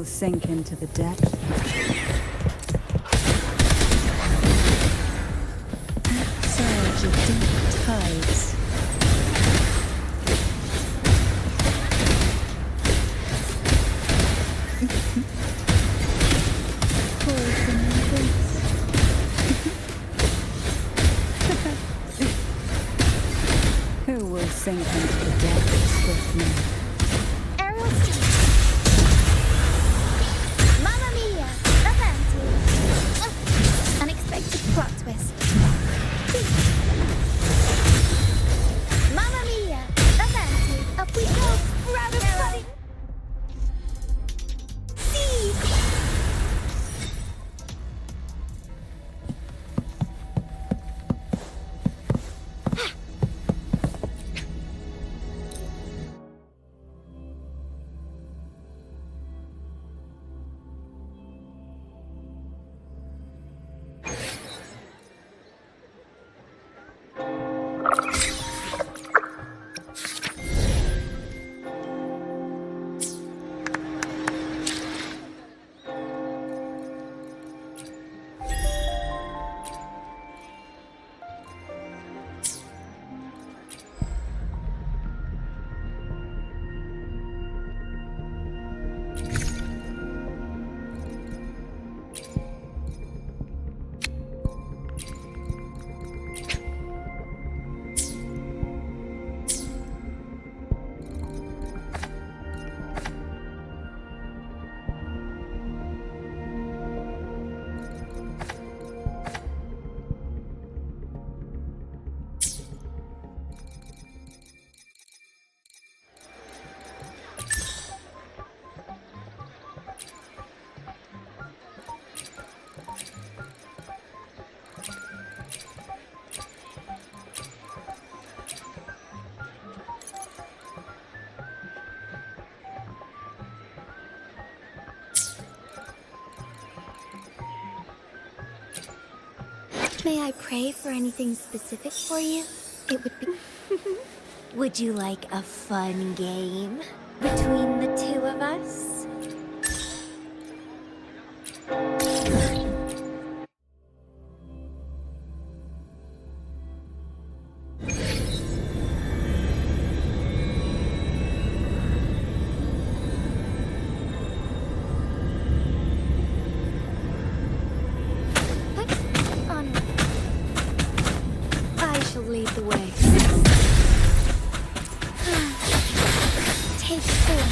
will sink into the depths. Surge of deep tides. Who will sink into the depths with me? Aerial steam. Mamma mia! Avanti! Unexpected plot twist. Mamma mia! Avanti! Up we go! We're out of flooding! See! May I pray for anything specific for you? It would be... Would you like a fun game between the two of us? Lead the way. Take four.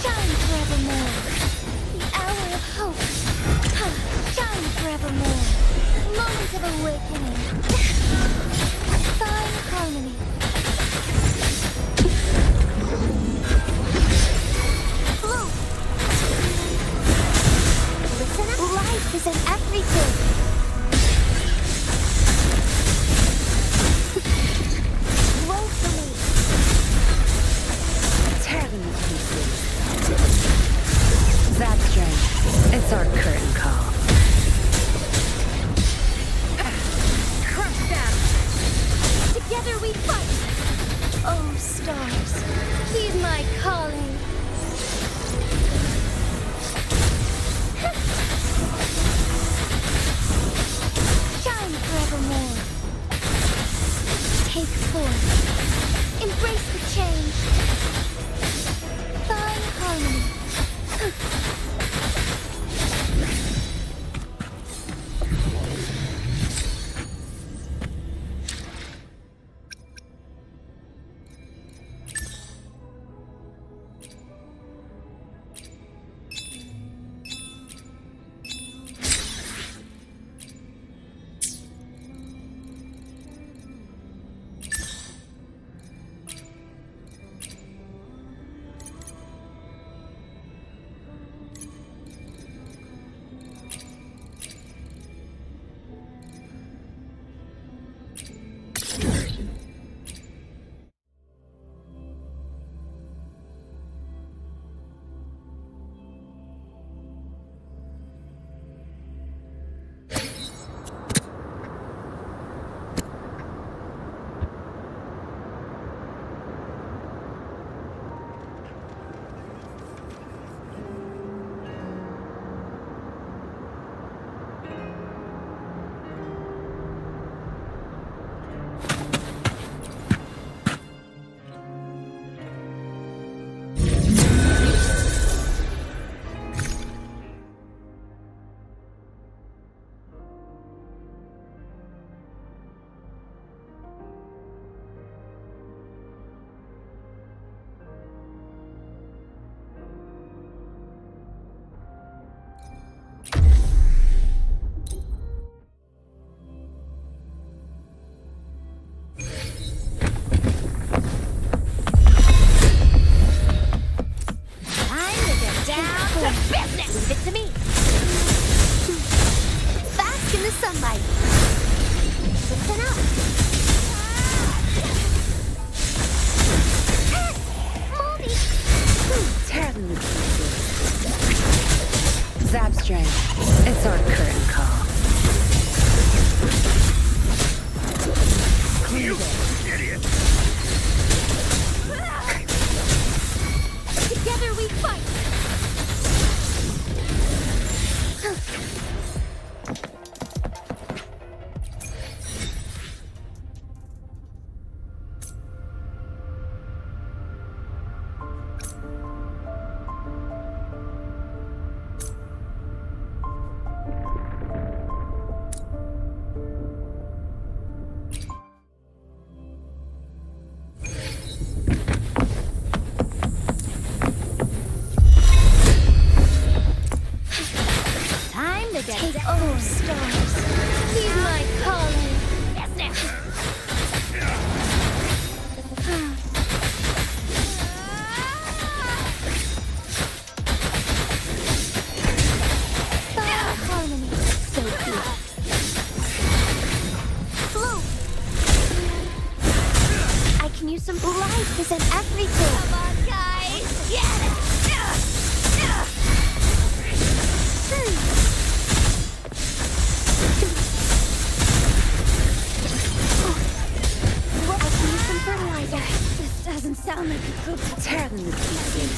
Shine forevermore. The hour of hope. Shine forevermore. Moment of awakening. Fine harmony. Blue. Listen up. Life is in everything. That's strength. It's our curtain call. Crush them! Together we fight! Oh, stars, heed my calling! Shine forevermore! Take forth! Embrace the change! Fine harmony! Leave it to me. Bask in the sunlight. Listen up. Moldy. Tear them to pieces. Zap strength. It's our curtain call. You idiot! Together we fight. Take over, stars. Heed my calling. Yes, harmony. So good. Flow. I can use some life is in everything. Come on, guys. Yeah. This doesn't sound like a good Tear them to pieces.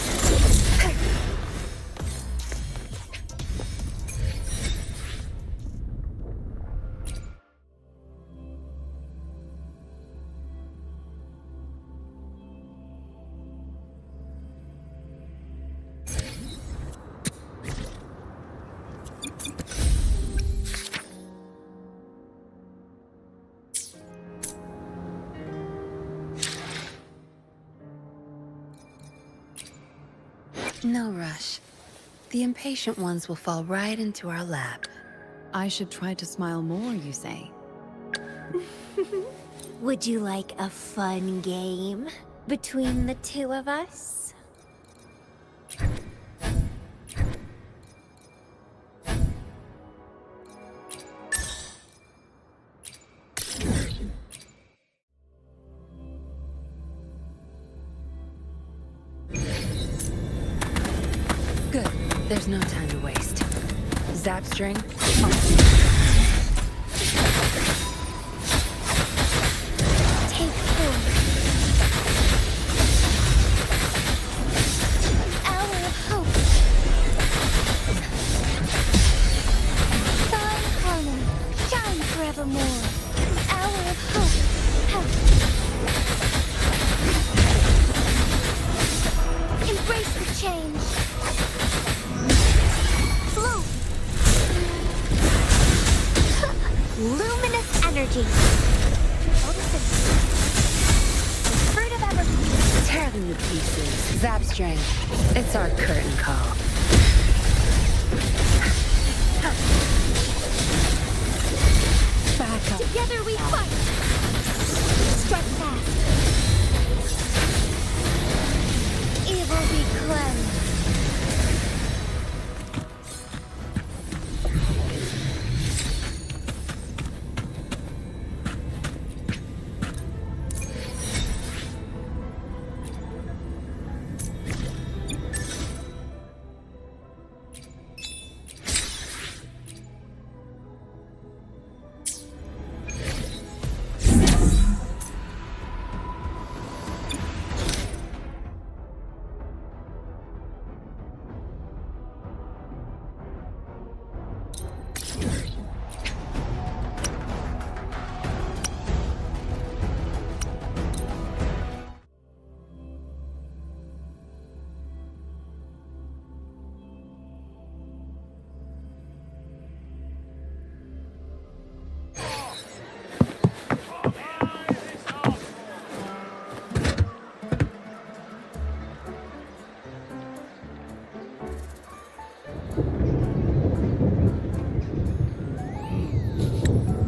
No rush. The impatient ones will fall right into our lap. I should try to smile more, you say? Would you like a fun game between the two of us? Good. There's no time to waste. Zap string. Take 4. Hour of hope. Find harmony. Shine forevermore. Hour of hope. Embrace the change. Flow. Luminous energy. The fruit of everything. Tear them to pieces. Zap string. It's our curtain call. Back up. Together we fight. Strike fast. Evil be cleansed.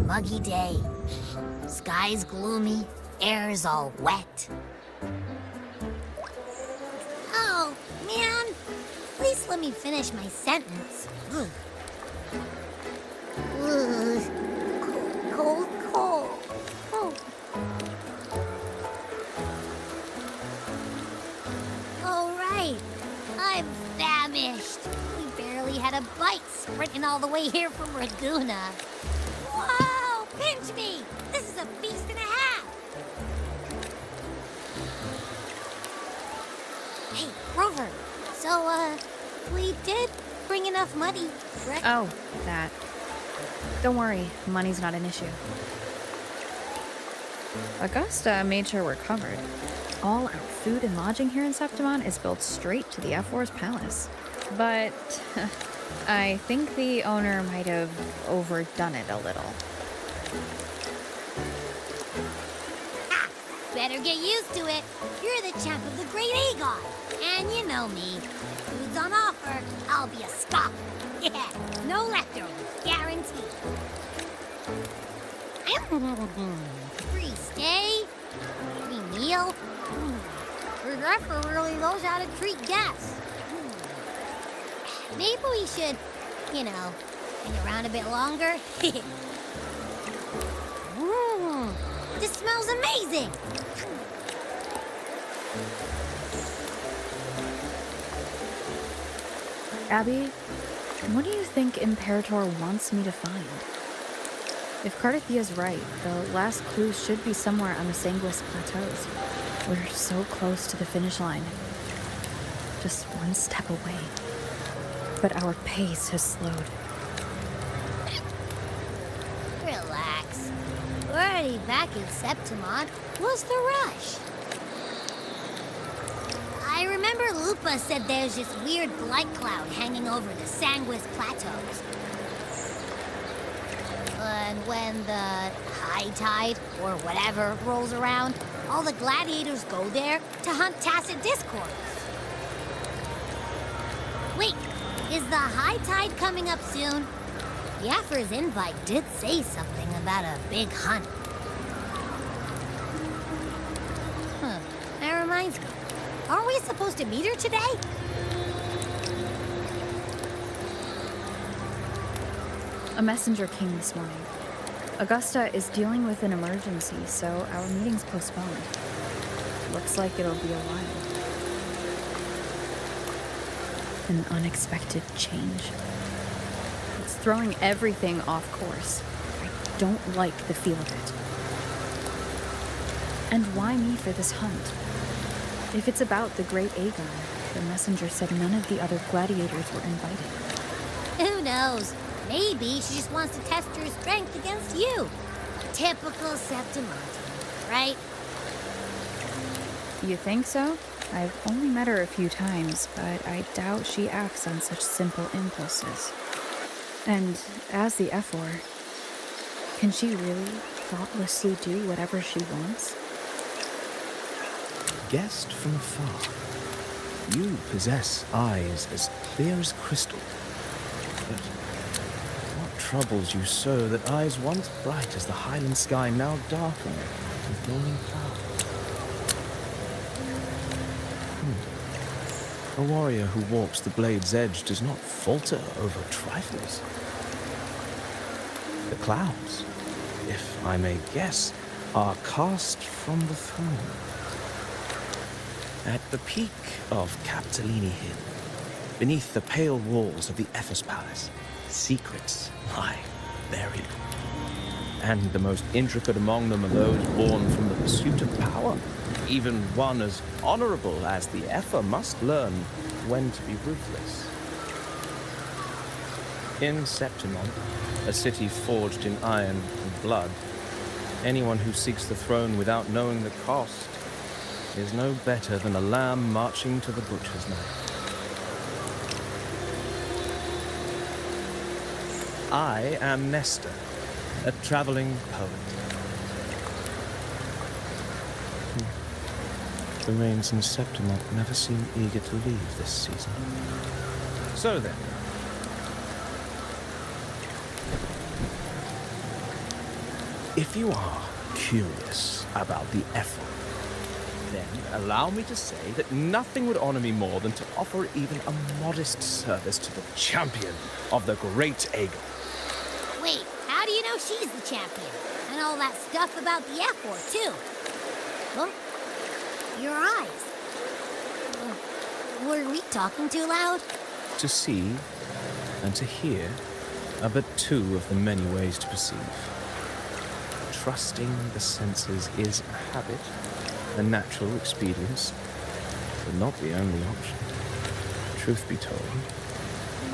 Muggy day. Sky's gloomy, air's all wet. Oh, man. Please let me me finish my sentence. Ugh. Ugh. Cold, cold, cold. Oh, right. I'm famished. We barely had a bite sprinting all the way here from Raguna. Whoa! Pinch me! This is a feast and a half! Hey, Rover. So, we did bring enough money, correct? Oh, that. Don't worry, money's not an issue. Augusta made sure we're covered. All our food and lodging here in Septimon is billed straight to the F4's palace. But I think the owner might have overdone it a little. Ah, better get used to it. You're the champ of the Great Aegon. And you know me. If food's on offer, I'll be a scoffer. Yeah, no leftovers, guaranteed. Free stay, free meal. The Zephyr really knows how to treat guests. Maybe we should, hang around a bit longer. This smells amazing. Abby, what do you think Imperator wants me to find? If Cardathia's right, the last clue should be somewhere on the Sidequests plateaus. We're so close to the finish line. Just one step away. But our pace has slowed. Relax. We're already back in Septimon. What's the rush? I remember Lupa said there's this weird blight cloud hanging over the Sidequests plateaus. And when the high tide, or whatever, rolls around, all the gladiators go there to hunt tacit discourse. Wait, is the high tide coming up soon? Yaffer's invite did say something about a big hunt. Huh, that reminds me. Aren't we supposed to meet her today? A messenger came this morning. Augusta is dealing with an emergency, so our meeting's postponed. Looks like it'll be a while. An unexpected change. It's throwing everything off course. I don't like the feel of it. And why me for this hunt? If it's about the Great Aegon, the messenger said none of the other gladiators were invited. Who knows? Maybe she just wants to test her strength against you. Typical Septimonte, right? You think so? I've only met her a few times, but I doubt she acts on such simple impulses. And as the F4, can she really thoughtlessly do whatever she wants? Guessed from afar, you possess eyes as clear as crystal. But what troubles you so that eyes once bright as the highland sky now darken with rolling clouds? A warrior who walks the blade's edge does not falter over trifles. The clouds, if I may guess, are cast from the throne. At the peak of Capitolini Hill, beneath the pale walls of the Ephes Palace, secrets lie buried. And the most intricate among them are those born from the pursuit of power. Even one as honorable as the Epher must learn when to be ruthless. In Septimon, a city forged in iron and blood, anyone who seeks the throne without knowing the cost is no better than a lamb marching to the butcher's knife. I am Nestor, a traveling poet. The rains in Septimon never seem eager to leave this season. So then, if you are curious about the Epher, Then allow me to say that nothing would honor me more than to offer even a modest service to the champion of the Great Aegon. Wait, how do you know she's the champion? And all that stuff about the F-War, too. Well, your eyes. Were we talking too loud? To see and to hear are but two of the many ways to perceive. Trusting the senses is a habit, a natural experience, but not the only option. Truth be told,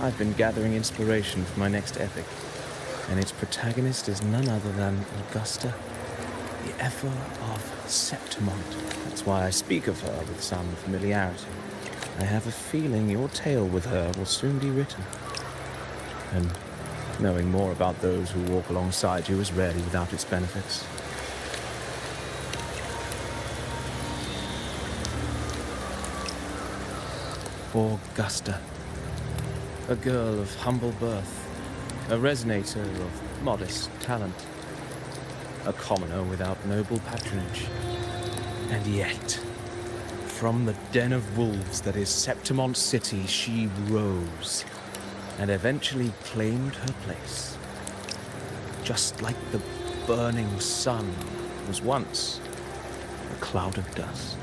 I've been gathering inspiration for my next epic, and its protagonist is none other than Augusta, the Effa of Septimont. That's why I speak of her with some familiarity. I have a feeling your tale with her will soon be written. And knowing more about those who walk alongside you is rarely without its benefits. Augusta, a girl of humble birth, a resonator of modest talent, a commoner without noble patronage. And yet, from the den of wolves that is Septimont City, she rose and eventually claimed her place. Just like the burning sun was once a cloud of dust.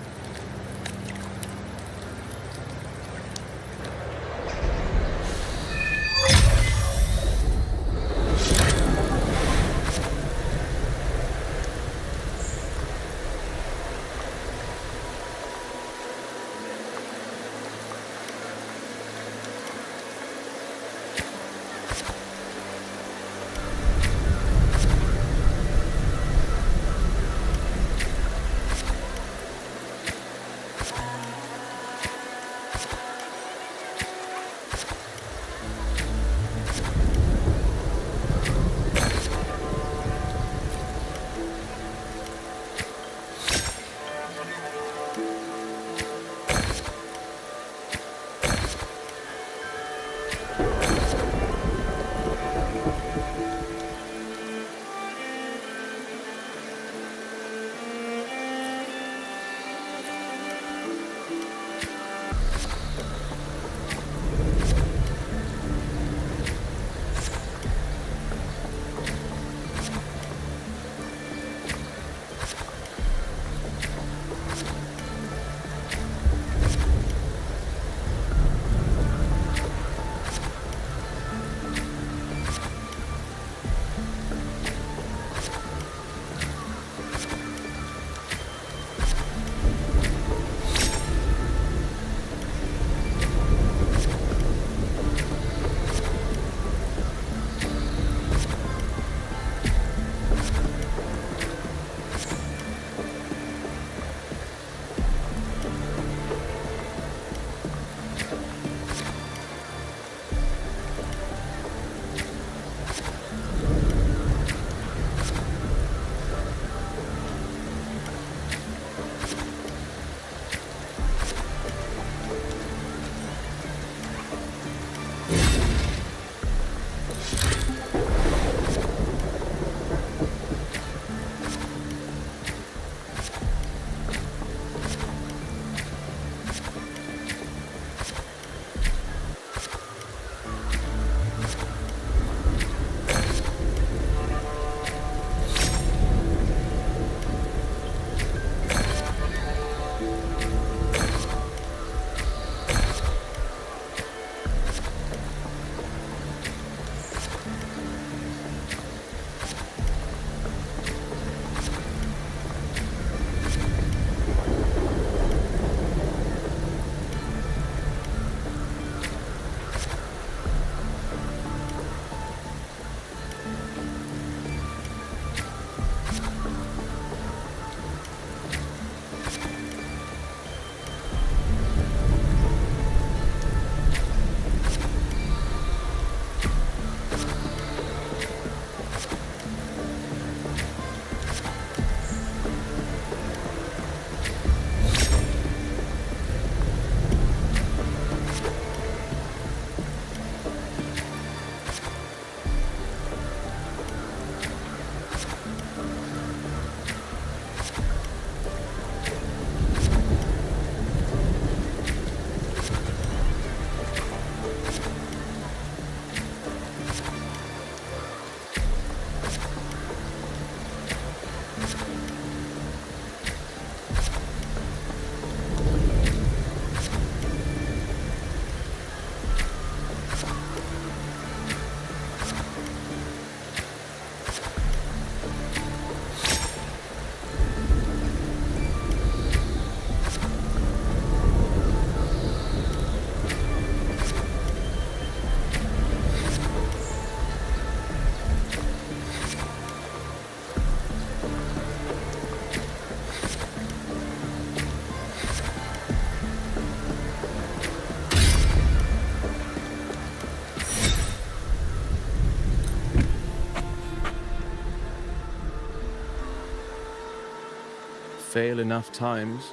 fail enough times.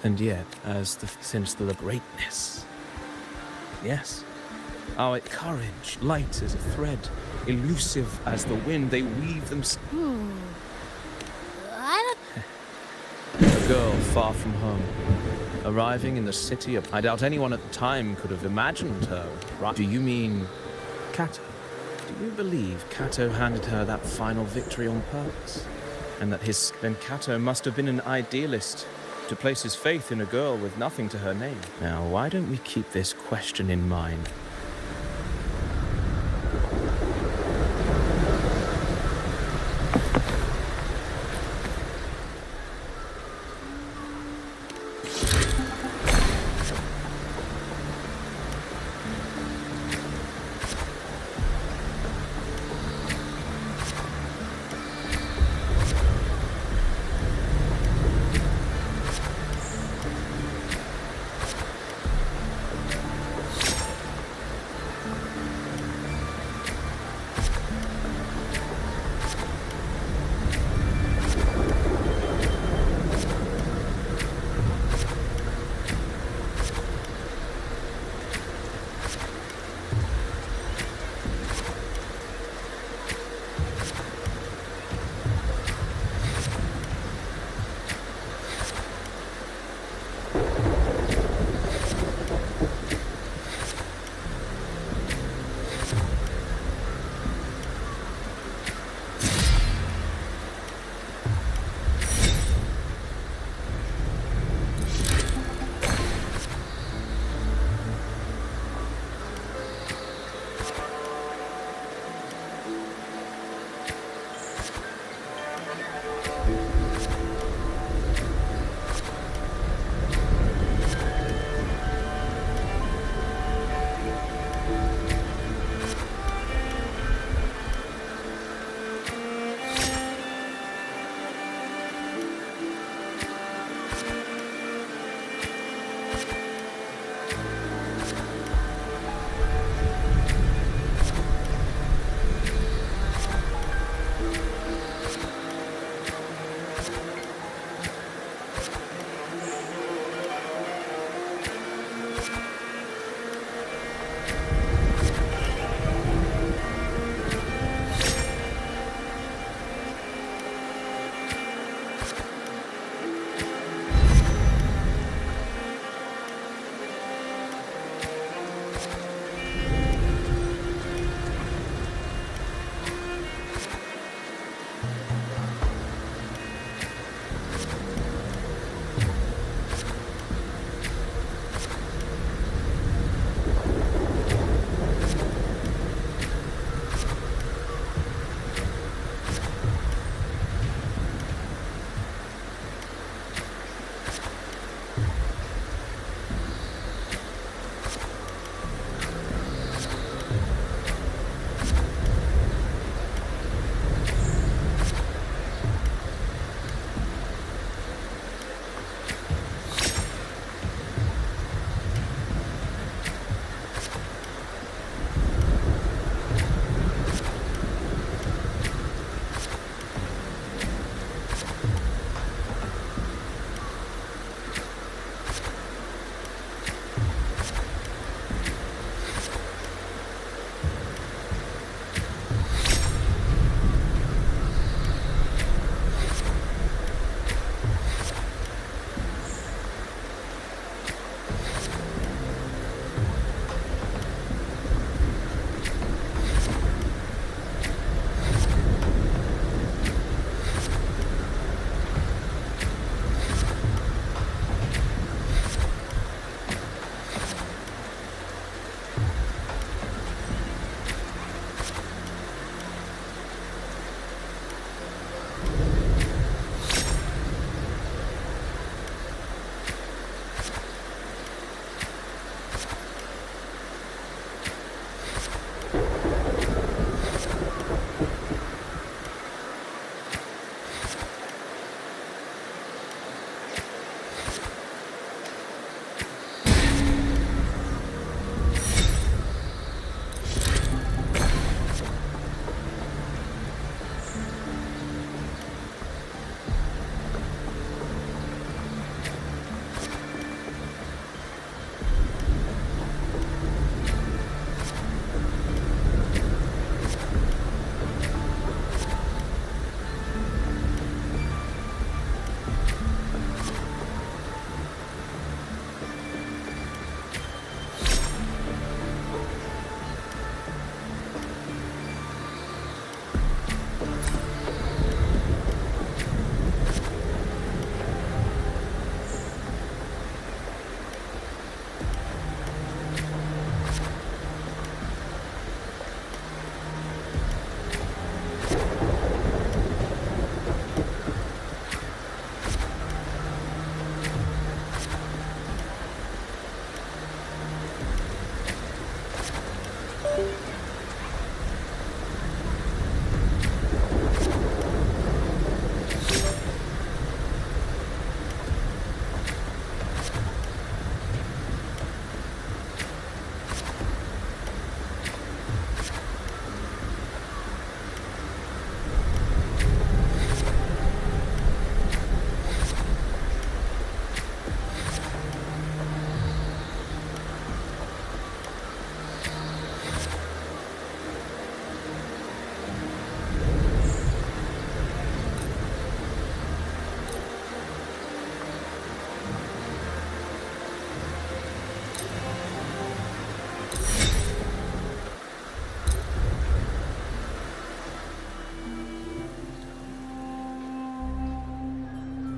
And yet, since the greatness. Yes. Our courage, light as a thread, elusive as the wind, they weave them. I A girl far from home, arriving in the city of... I doubt anyone at the time could have imagined her. Right? Do you mean Cato? Do you believe Cato handed her that final victory on purpose? And that then Cato must have been an idealist to place his faith in a girl with nothing to her name. Now, why don't we keep this question in mind?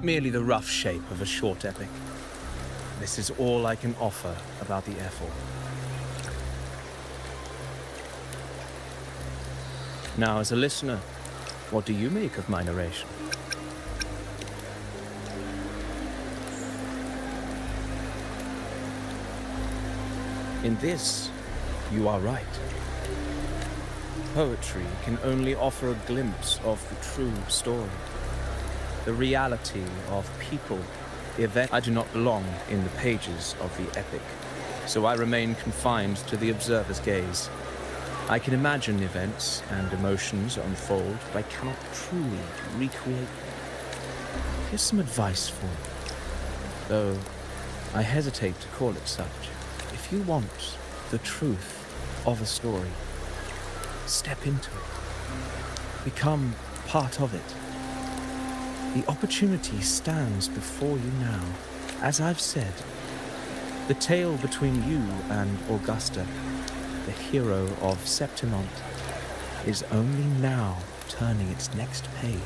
Merely the rough shape of a short epic. This is all I can offer about the Airfall. Now, as a listener, what do you make of my narration? In this, you are right. Poetry can only offer a glimpse of the true story. The reality of people, events. I do not belong in the pages of the epic, so I remain confined to the observer's gaze. I can imagine events and emotions unfold, but I cannot truly recreate them. Here's some advice for you, though I hesitate to call it such. If you want the truth of a story, step into it. Become part of it. The opportunity stands before you now. As I've said, the tale between you and Augusta, the hero of Septimont, is only now turning its next page.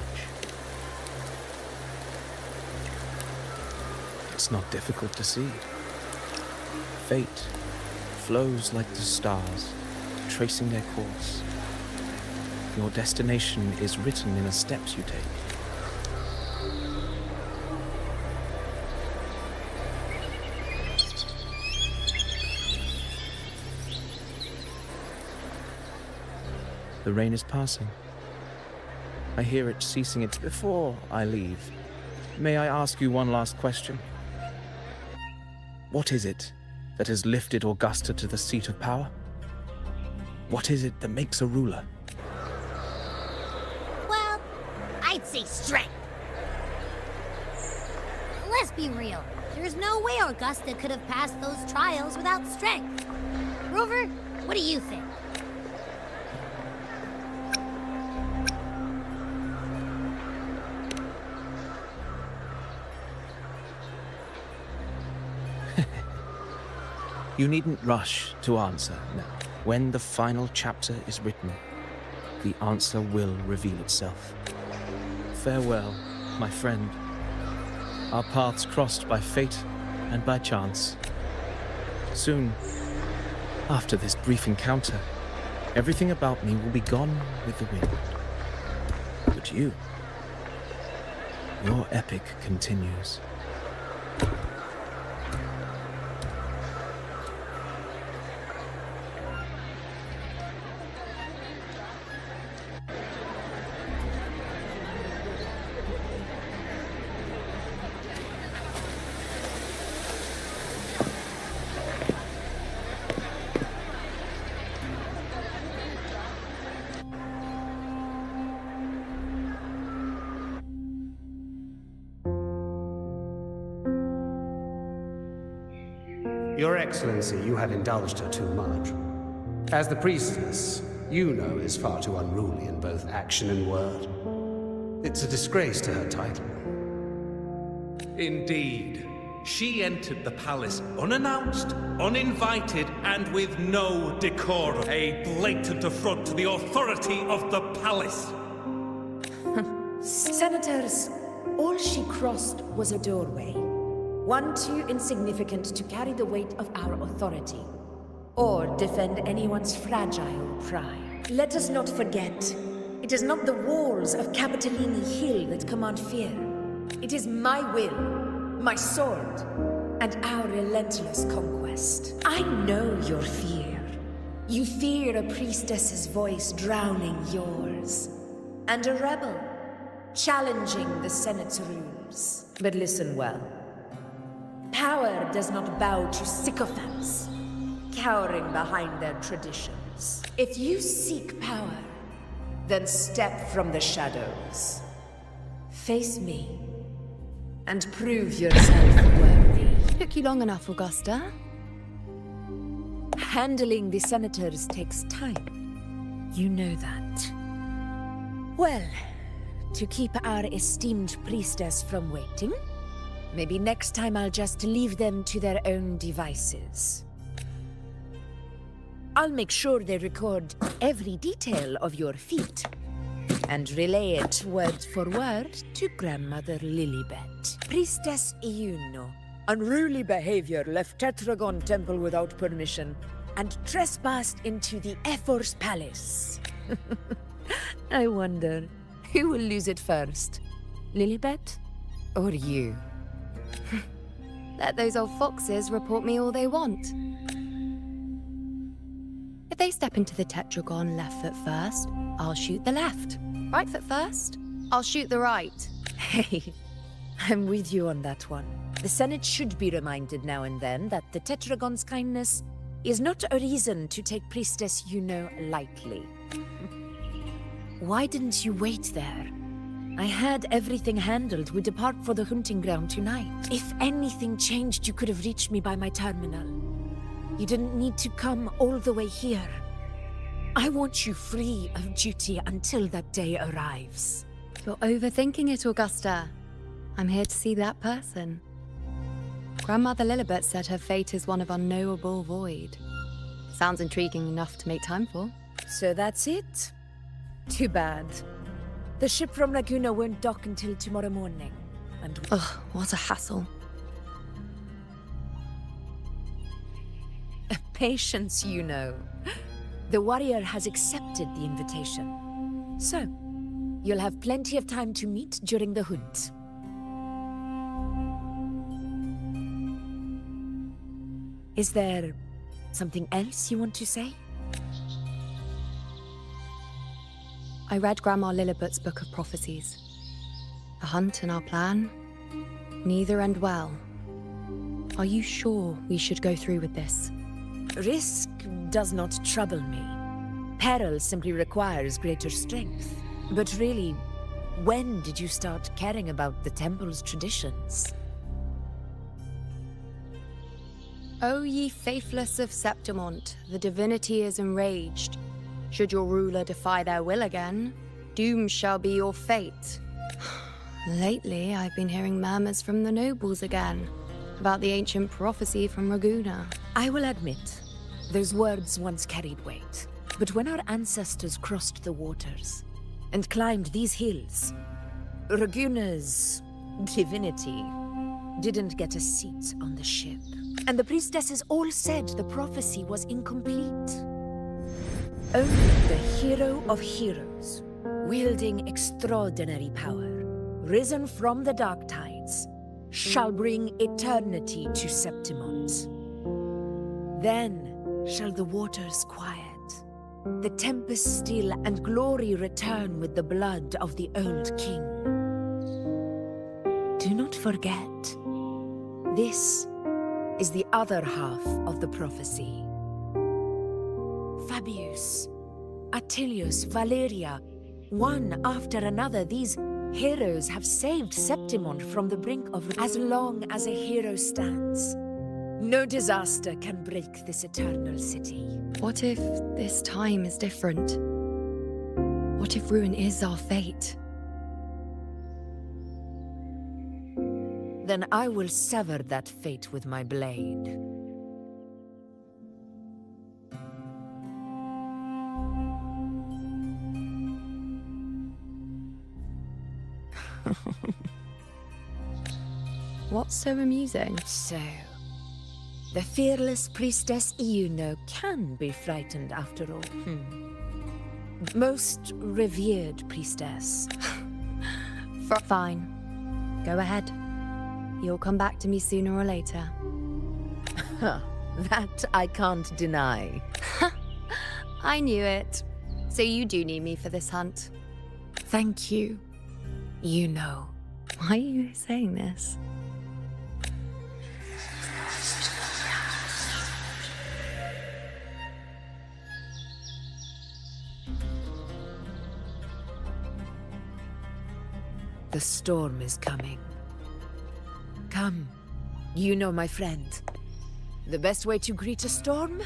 It's not difficult to see. Fate flows like the stars, tracing their course. Your destination is written in the steps you take. The rain is passing. I hear it ceasing. It's before I leave. May I ask you one last question? What is it that has lifted Augusta to the seat of power? What is it that makes a ruler? Well, I'd say strength. Let's be real. There's no way Augusta could have passed those trials without strength. Rover, what do you think? You needn't rush to answer now. When the final chapter is written, the answer will reveal itself. Farewell, my friend. Our paths crossed by fate and by chance. Soon, after this brief encounter, everything about me will be gone with the wind. But you, your epic continues. Your Excellency, you have indulged her too much. As the priestess, you know is far too unruly in both action and word. It's a disgrace to her title. Indeed. She entered the palace unannounced, uninvited, and with no decorum. A blatant affront to the authority of the palace. Senators, all she crossed was a doorway. One too insignificant to carry the weight of our authority, or defend anyone's fragile pride. Let us not forget, it is not the walls of Capitolini Hill that command fear. It is my will, my sword, and our relentless conquest. I know your fear. You fear a priestess's voice drowning yours, and a rebel challenging the Senate's rules. But listen well. Power does not bow to sycophants, cowering behind their traditions. If you seek power, then step from the shadows. Face me, and prove yourself worthy. Took you long enough, Augusta. Handling the senators takes time. You know that. Well, to keep our esteemed priestess from waiting, maybe next time I'll just leave them to their own devices. I'll make sure they record every detail of your feat and relay it word for word to Grandmother Lilibet. Priestess Iuno. Unruly behavior left Tetragon Temple without permission and trespassed into the Ephor's palace. I wonder, who will lose it first? Lilibet or you? Let those old foxes report me all they want. If they step into the tetragon left foot first, I'll shoot the left. Right foot first, I'll shoot the right. Hey, I'm with you on that one. The Senate should be reminded now and then that the Tetragon's kindness is not a reason to take Priestess Yuno lightly. Why didn't you wait there? I had everything handled. We depart for the hunting ground tonight. If anything changed, you could have reached me by my terminal. You didn't need to come all the way here. I want you free of duty until that day arrives. You're overthinking it, Augusta. I'm here to see that person. Grandmother Lilibet said her fate is one of unknowable void. Sounds intriguing enough to make time for. So that's it? Too bad. The ship from Laguna won't dock until tomorrow morning. And Ugh, what a hassle. Patience, you know. The warrior has accepted the invitation. So, you'll have plenty of time to meet during the hunt. Is there something else you want to say? I read Grandma Lilibet's Book of Prophecies. The hunt and our plan, neither end well. Are you sure we should go through with this? Risk does not trouble me. Peril simply requires greater strength. But really, when did you start caring about the temple's traditions? O ye faithless of Septimont, the divinity is enraged. Should your ruler defy their will again, doom shall be your fate. Lately, I've been hearing murmurs from the nobles again, about the ancient prophecy from Raguna. I will admit, those words once carried weight. But when our ancestors crossed the waters and climbed these hills, Raguna's divinity didn't get a seat on the ship. And the priestesses all said the prophecy was incomplete. Only the hero of heroes, wielding extraordinary power, risen from the dark tides, shall bring eternity to Septimont. Then shall the waters quiet, the tempest still, and glory return with the blood of the old king. Do not forget, this is the other half of the prophecy. Fabius, Attilius, Valeria, one after another, these heroes have saved Septimont from the brink of as long as a hero stands. No disaster can break this eternal city. What if this time is different? What if ruin is our fate? Then I will sever that fate with my blade. What's so amusing? So, the fearless priestess Iuno can be frightened after all. Most revered priestess. Fine. Go ahead. You'll come back to me sooner or later. That I can't deny. I knew it. So you do need me for this hunt. Thank you. You know. Why are you saying this? The storm is coming. Come. You know, my friend. The best way to greet a storm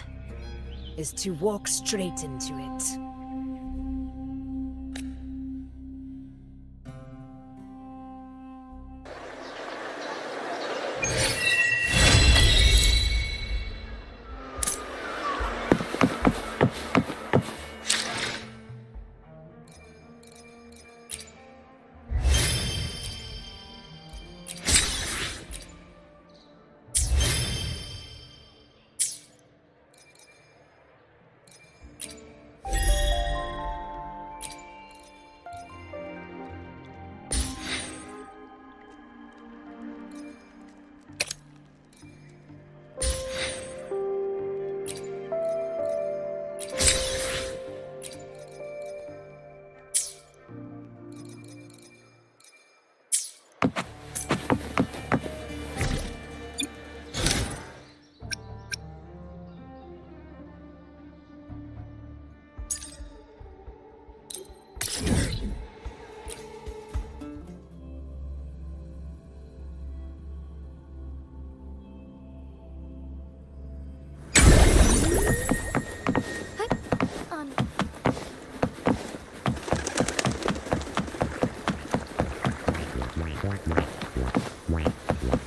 is to walk straight into it.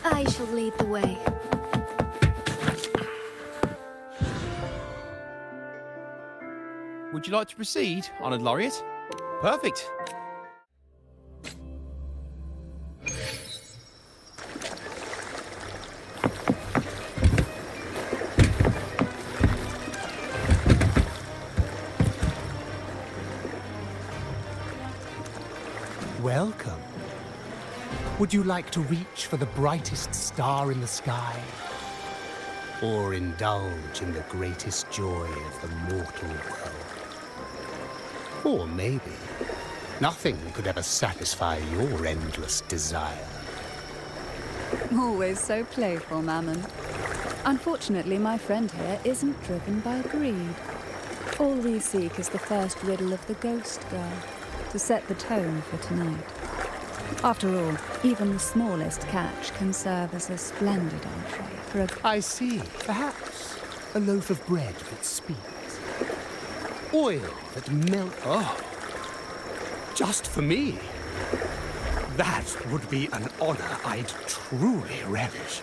I shall lead the way. Would you like to proceed, Honored Laureate? Perfect. Welcome. Would you like to reach for the brightest star in the sky? Or indulge in the greatest joy of the mortal world? Or maybe nothing could ever satisfy your endless desire. Always so playful, Mammon. Unfortunately, my friend here isn't driven by greed. All we seek is the first riddle of the Ghost Girl, to set the tone for tonight. After all, even the smallest catch can serve as a splendid entree for a... I see. Perhaps a loaf of bread that speaks. Oil that melts. Oh, just for me. That would be an honor I'd truly relish.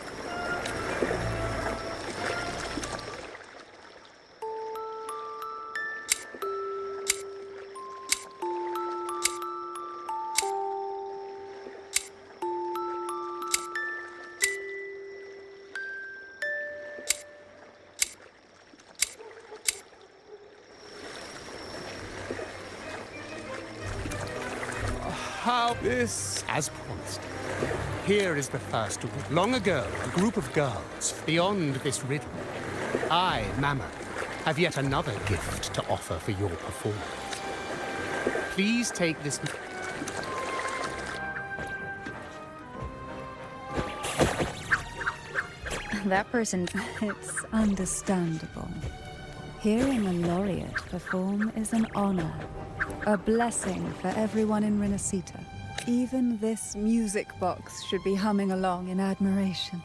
How this, as promised. Here is the first one. Long ago, a group of girls, beyond this riddle, I, Mama, have yet another gift to offer for your performance. Please take this... That person... It's understandable. Hearing a laureate perform is an honor. A blessing for everyone in Renacita. Even this music box should be humming along in admiration.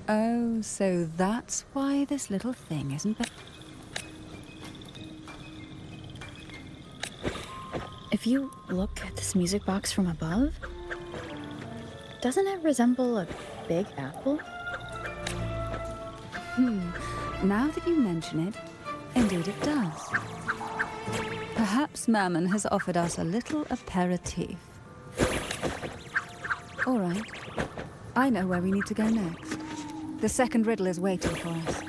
Oh, so that's why this little thing isn't... If you look at this music box from above, doesn't it resemble a big apple? Now that you mention it, indeed it does. Perhaps Mammon has offered us a little aperitif. All right. I know where we need to go next. The second riddle is waiting for us.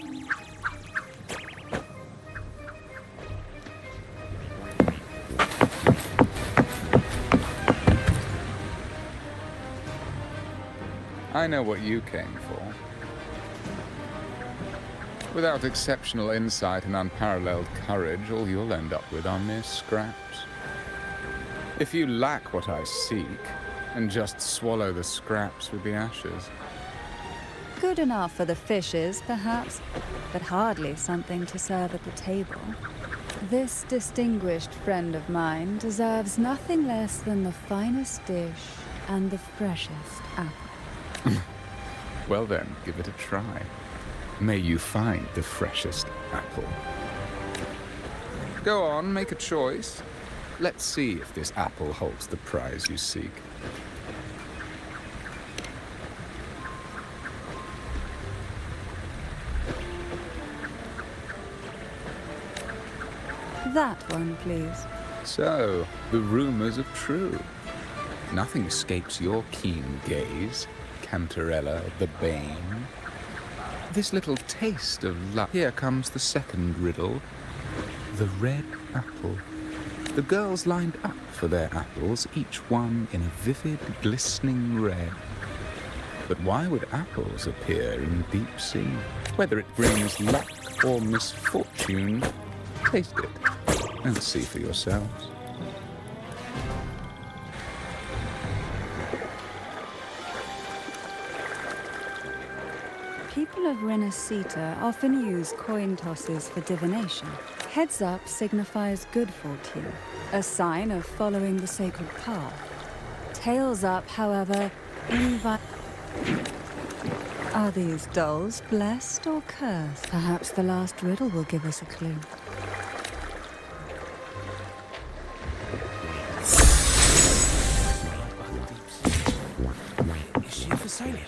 I know what you came for. Without exceptional insight and unparalleled courage, all you'll end up with are mere scraps. If you lack what I seek, and just swallow the scraps with the ashes. Good enough for the fishes, perhaps, but hardly something to serve at the table. This distinguished friend of mine deserves nothing less than the finest dish and the freshest apple. Well then, give it a try. May you find the freshest apple. Go on, make a choice. Let's see if this apple holds the prize you seek. That one, please. So, the rumors are true. Nothing escapes your keen gaze, Cantarella the Bane. This little taste of luck. Here comes the second riddle. The red apple. The girls lined up for their apples, each one in a vivid, glistening red. But why would apples appear in the deep sea? Whether it brings luck or misfortune, taste it and see for yourselves. People of Renacita often use coin tosses for divination. Heads up signifies good fortune, a sign of following the sacred path. Tails up, however, Are these dolls blessed or cursed? Perhaps the last riddle will give us a clue. Is she a Thessalian?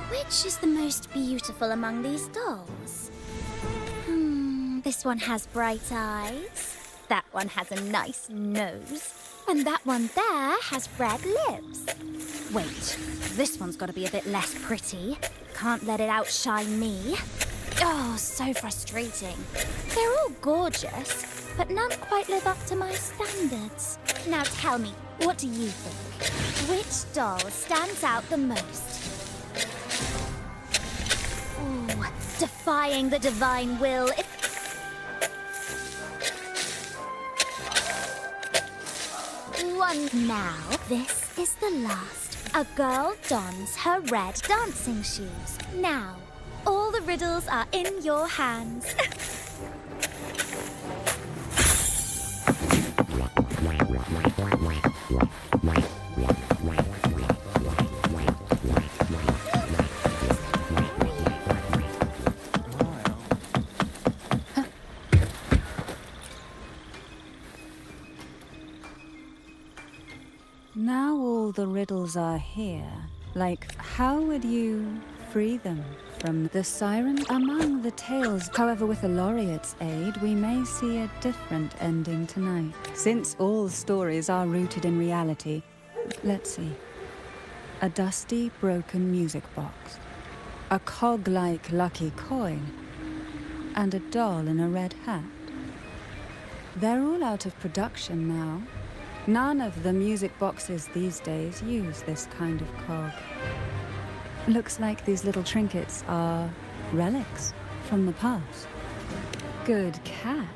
Which is the most beautiful among these dolls? This one has bright eyes. That one has a nice nose. And that one there has red lips. Wait, this one's got to be a bit less pretty. Can't let it outshine me. Oh, so frustrating. They're all gorgeous, but none quite live up to my standards. Now tell me, what do you think? Which doll stands out the most? Ooh, defying the divine will. One now. This is the last. A girl dons her red dancing shoes. Now, all the riddles are in your hands. Now all the riddles are here. Like, how would you free them from the siren? Among the tales, however, with the laureate's aid, we may see a different ending tonight. Since all stories are rooted in reality, let's see. A dusty, broken music box. A cog-like lucky coin. And a doll in a red hat. They're all out of production now. None of the music boxes these days use this kind of cog. Looks like these little trinkets are relics from the past. Good catch.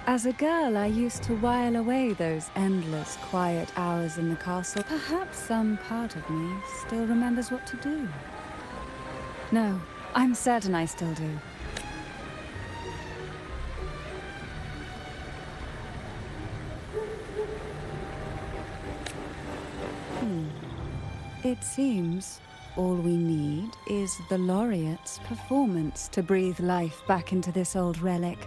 As a girl, I used to while away those endless, quiet hours in the castle. Perhaps some part of me still remembers what to do. No, I'm certain I still do. It seems all we need is the laureate's performance to breathe life back into this old relic.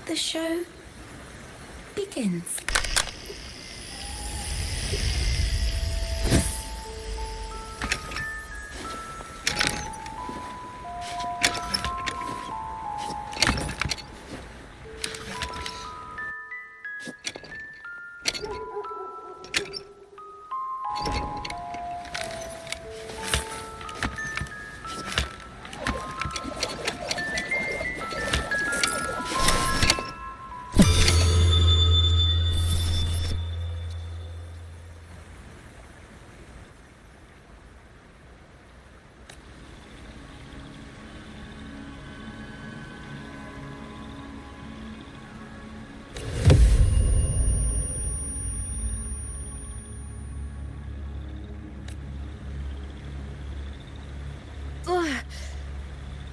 The show begins.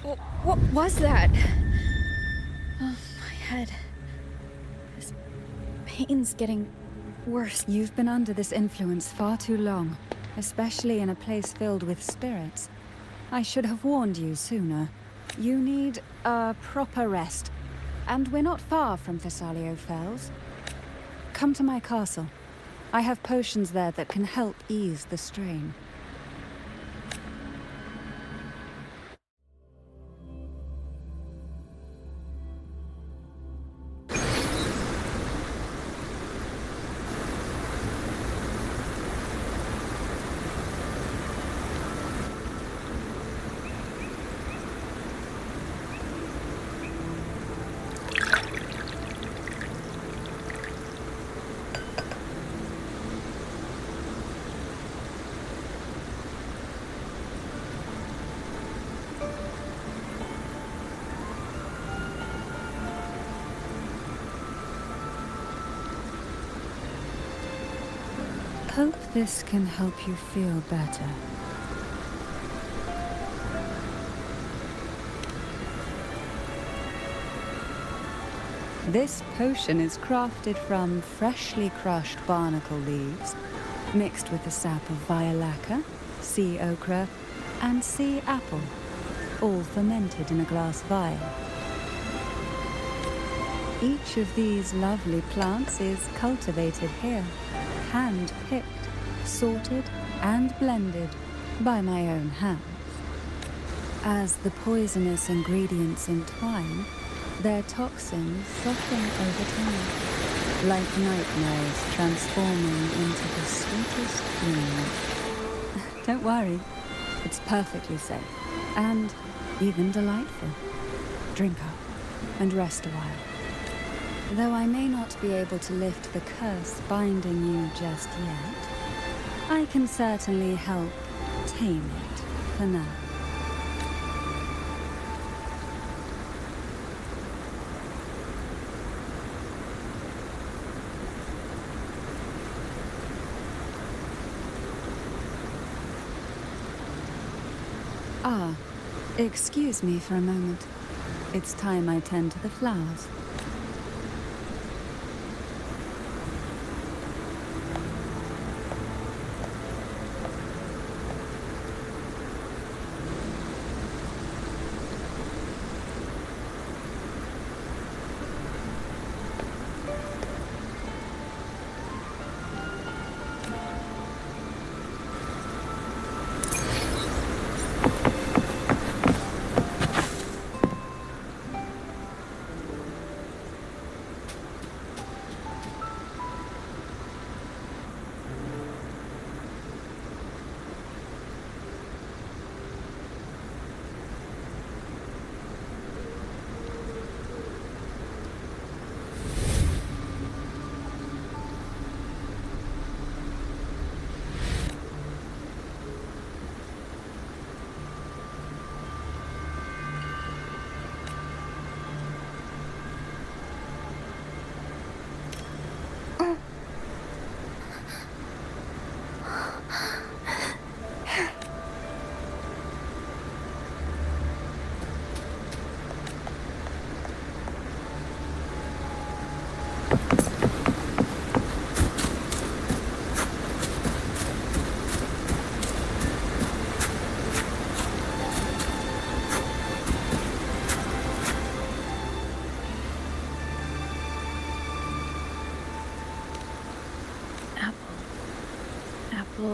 What was that? Oh, my head. This pain's getting worse. You've been under this influence far too long, especially in a place filled with spirits. I should have warned you sooner. You need a proper rest, and we're not far from Thessalio Fells. Come to my castle. I have potions there that can help ease the strain. Hope this can help you feel better. This potion is crafted from freshly crushed barnacle leaves, mixed with the sap of violaca, sea ochre, and sea apple, all fermented in a glass vial. Each of these lovely plants is cultivated here, hand-picked, sorted, and blended by my own hands. As the poisonous ingredients entwine, their toxins soften over time, like nightmares transforming into the sweetest dreams. Don't worry, it's perfectly safe, and even delightful. Drink up, and rest a while. Though I may not be able to lift the curse binding you just yet, I can certainly help tame it for now. Ah, excuse me for a moment. It's time I tend to the flowers.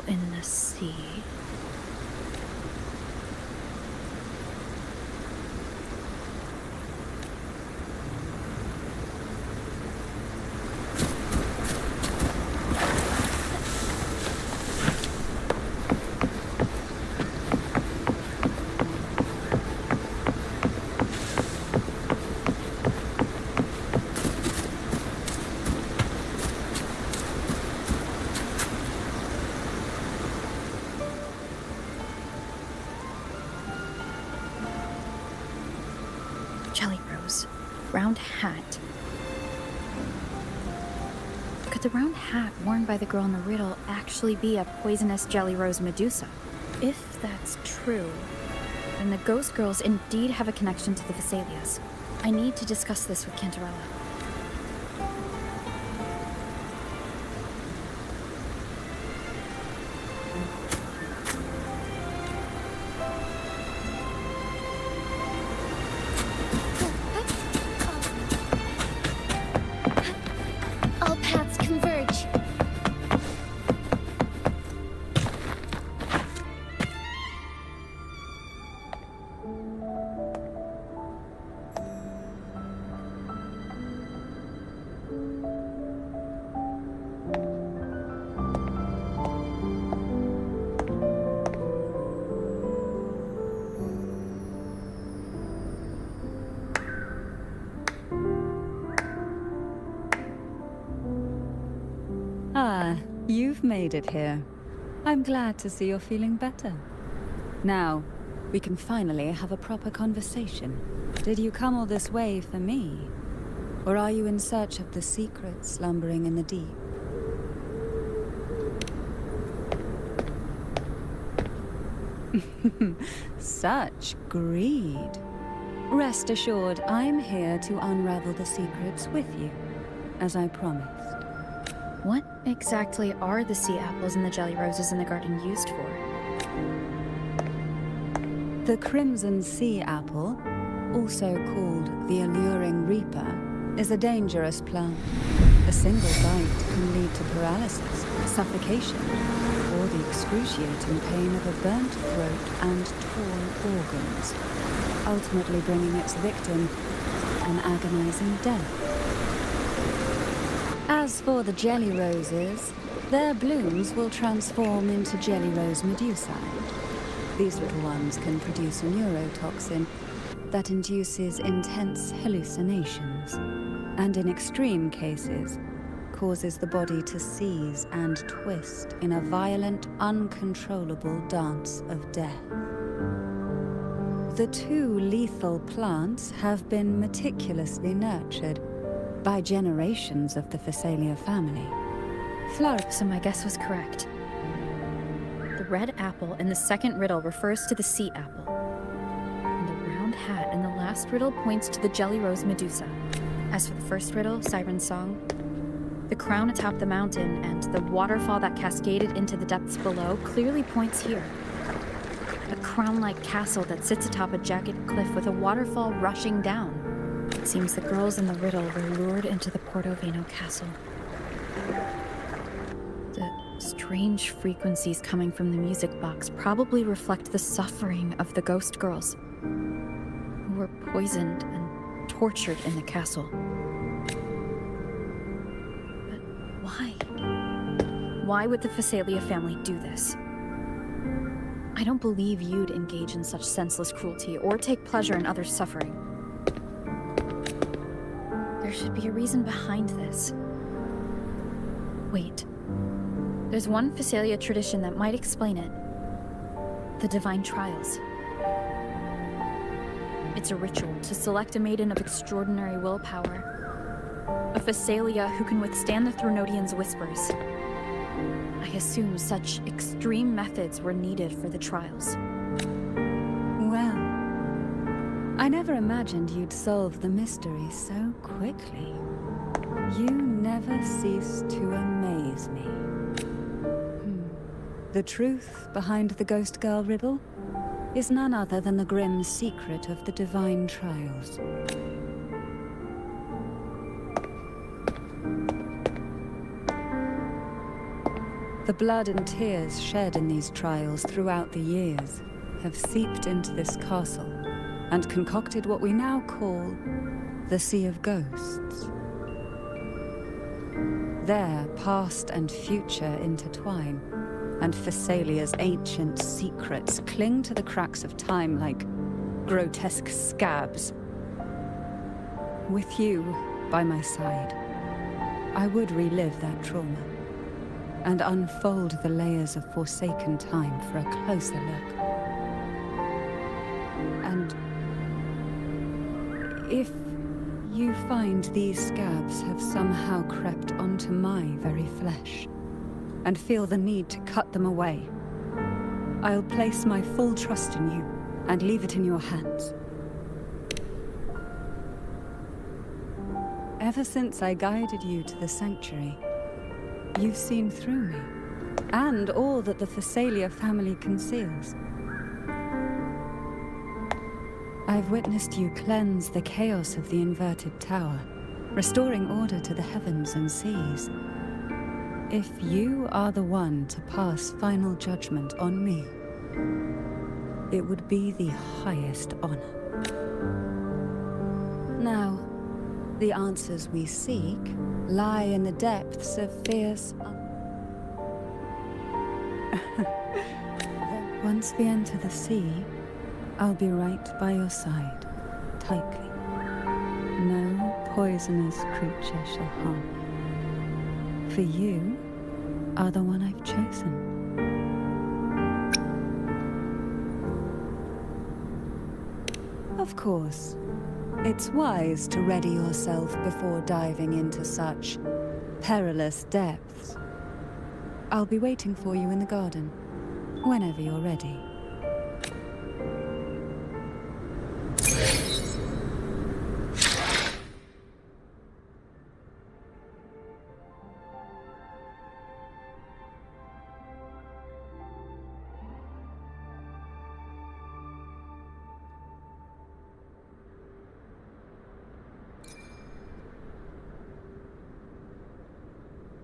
In the sea. Jelly Rose. Round hat. Could the round hat worn by the girl in the riddle actually be a poisonous Jelly Rose Medusa? If that's true, then the Ghost Girls indeed have a connection to the Vesalias. I need to discuss this with Cantarella. All paths converge. Ah, you've made it here. I'm glad to see you're feeling better. Now, we can finally have a proper conversation. Did you come all this way for me? Or are you in search of the secret slumbering in the deep? Such greed. Rest assured, I'm here to unravel the secrets with you, as I promised. What exactly are the sea apples and the jelly roses in the garden used for? The crimson sea apple, also called the alluring reaper, is a dangerous plant. A single bite can lead to paralysis, suffocation, or the excruciating pain of a burnt throat and torn organs, ultimately bringing its victim an agonizing death. As for the jelly roses, their blooms will transform into jelly rose medusae. These little ones can produce a neurotoxin that induces intense hallucinations, and in extreme cases, causes the body to seize and twist in a violent, uncontrollable dance of death. The two lethal plants have been meticulously nurtured by generations of the Phasalia family. So my guess was correct. The red apple in the second riddle refers to the sea apple. And the round hat in the last riddle points to the jelly rose medusa. As for the first riddle, Siren's Song, the crown atop the mountain and the waterfall that cascaded into the depths below clearly points here. A crown-like castle that sits atop a jagged cliff with a waterfall rushing down. It seems the girls in the riddle were lured into the Portovino castle. The strange frequencies coming from the music box probably reflect the suffering of the ghost girls, who were poisoned and tortured in the castle. But why? Why would the Phasalia family do this? I don't believe you'd engage in such senseless cruelty or take pleasure in others' suffering. There should be a reason behind this. Wait. There's one Phasalia tradition that might explain it. The Divine Trials. It's a ritual to select a maiden of extraordinary willpower. A Phasalia who can withstand the Thronodians' whispers. I assume such extreme methods were needed for the trials. Well, I never imagined you'd solve the mystery so quickly. You never cease to amaze me. The truth behind the Ghost Girl riddle is none other than the grim secret of the Divine Trials. The blood and tears shed in these trials throughout the years have seeped into this castle and concocted what we now call the Sea of Ghosts. There, past and future intertwine, and Phasalia's ancient secrets cling to the cracks of time like grotesque scabs. With you by my side, I would relive that trauma and unfold the layers of forsaken time for a closer look. And if you find these scabs have somehow crept onto my very flesh, and feel the need to cut them away, I'll place my full trust in you and leave it in your hands. Ever since I guided you to the sanctuary, you've seen through me, and all that the Thessalia family conceals. I've witnessed you cleanse the chaos of the inverted tower, restoring order to the heavens and seas. If you are the one to pass final judgment on me, it would be the highest honor. Now, the answers we seek lie in the depths of fierce... Once we enter the sea, I'll be right by your side, tightly. No poisonous creature shall harm you. For you are the one I've chosen. Of course, it's wise to ready yourself before diving into such perilous depths. I'll be waiting for you in the garden, whenever you're ready.